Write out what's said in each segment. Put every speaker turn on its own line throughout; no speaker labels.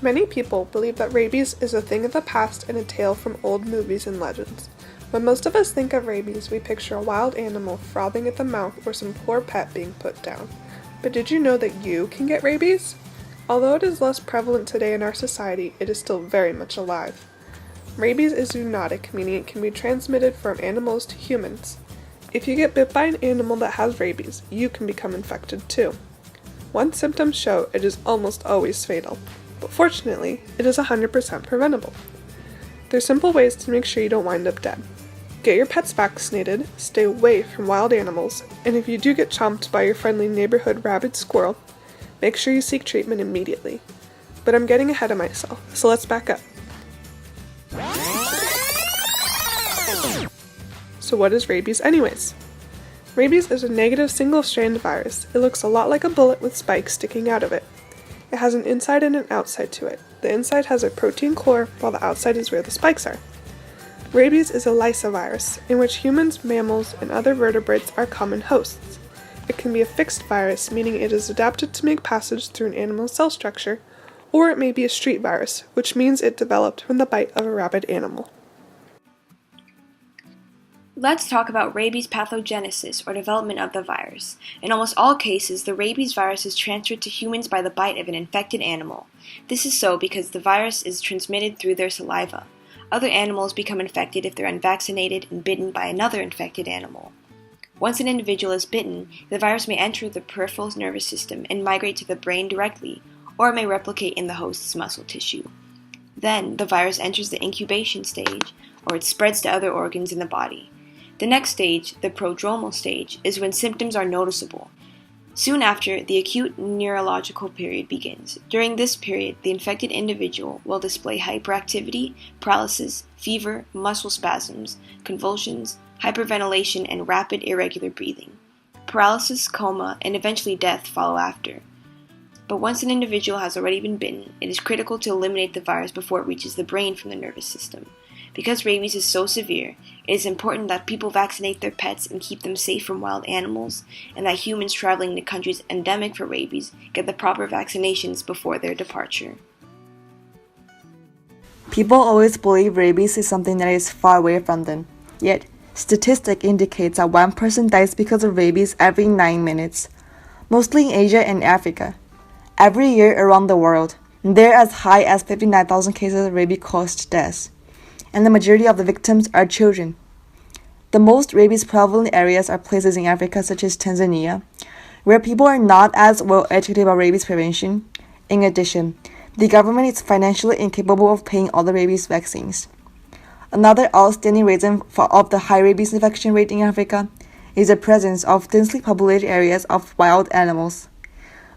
Many people believe that rabies is a thing of the past and a tale from old movies and legends. When most of us think of rabies, we picture a wild animal frothing at the mouth or some poor pet being put down. But did you know that you can get rabies? Although it is less prevalent today in our society, it is still very much alive. Rabies is zoonotic, meaning it can be transmitted from animals to humans. If you get bit by an animal that has rabies, you can become infected too. Once symptoms show, it is almost always fatal, but fortunately, it is 100% preventable. There's simple ways to make sure you don't wind up dead. Get your pets vaccinated, stay away from wild animals, and if you do get chomped by your friendly neighborhood rabid squirrel, make sure you seek treatment immediately. But I'm getting ahead of myself, so let's back up. So what is rabies anyways? Rabies is a negative single-strand virus. It looks a lot like a bullet with spikes sticking out of it. It has an inside and an outside to it. The inside has a protein core, while the outside is where the spikes are. Rabies is a lysovirus, in which humans, mammals, and other vertebrates are common hosts. It can be a fixed virus, meaning it is adapted to make passage through an animal's cell structure, or it may be a street virus, which means it developed from the bite of a rabid animal.
Let's talk about rabies pathogenesis, or development of the virus. In almost all cases, the rabies virus is transferred to humans by the bite of an infected animal. This is so because the virus is transmitted through their saliva. Other animals become infected if they're unvaccinated and bitten by another infected animal. Once an individual is bitten, the virus may enter the peripheral nervous system and migrate to the brain directly, or it may replicate in the host's muscle tissue. Then, the virus enters the incubation stage, or it spreads to other organs in the body. The next stage, the prodromal stage, is when symptoms are noticeable. Soon after, the acute neurological period begins. During this period, the infected individual will display hyperactivity, paralysis, fever, muscle spasms, convulsions, hyperventilation, and rapid irregular breathing. Paralysis, coma, and eventually death follow after. But once an individual has already been bitten, it is critical to eliminate the virus before it reaches the brain from the nervous system. Because rabies is so severe, it is important that people vaccinate their pets and keep them safe from wild animals, and that humans traveling to countries endemic for rabies get the proper vaccinations before their departure.
People always believe rabies is something that is far away from them. Yet, statistic indicates that one person dies because of rabies every 9 minutes, mostly in Asia and Africa. Every year around the world, there are as high as 59,000 cases of rabies-caused deaths, and the majority of the victims are children. The most rabies prevalent areas are places in Africa such as Tanzania, where people are not as well educated about rabies prevention. In addition, the government is financially incapable of paying all the rabies vaccines. Another outstanding reason of the high rabies infection rate in Africa is the presence of densely populated areas of wild animals.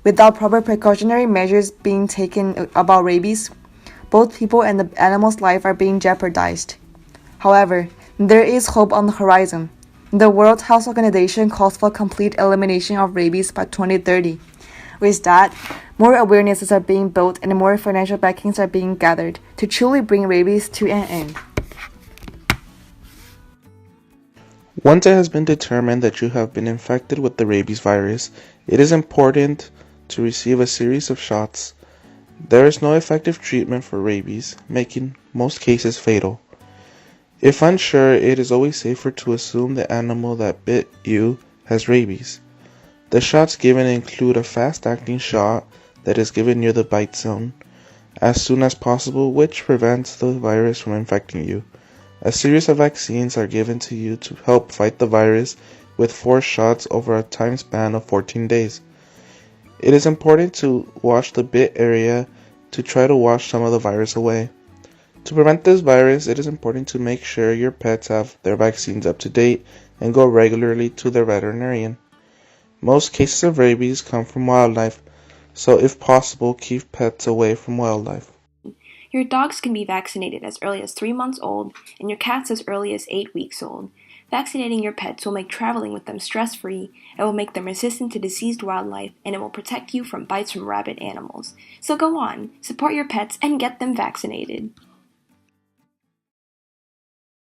Without proper precautionary measures being taken about rabies, both people and the animal's life are being jeopardized. However, there is hope on the horizon. The World Health Organization calls for complete elimination of rabies by 2030. With that, more awarenesses are being built and more financial backings are being gathered to truly bring rabies to an end.
Once it has been determined that you have been infected with the rabies virus, it is important to receive a series of shots. There is no effective treatment for rabies, making most cases fatal. If unsure, it is always safer to assume the animal that bit you has rabies. The shots given include a fast-acting shot that is given near the bite zone as soon as possible, which prevents the virus from infecting you. A series of vaccines are given to you to help fight the virus with 4 shots over a time span of 14 days. It is important to wash the bit area to try to wash some of the virus away. To prevent this virus, it is important to make sure your pets have their vaccines up to date and go regularly to their veterinarian. Most cases of rabies come from wildlife, so if possible, keep pets away from wildlife.
Your dogs can be vaccinated as early as 3 months old, and your cats as early as 8 weeks old. Vaccinating your pets will make traveling with them stress-free, it will make them resistant to diseased wildlife, and it will protect you from bites from rabid animals. So go on, support your pets and get them vaccinated.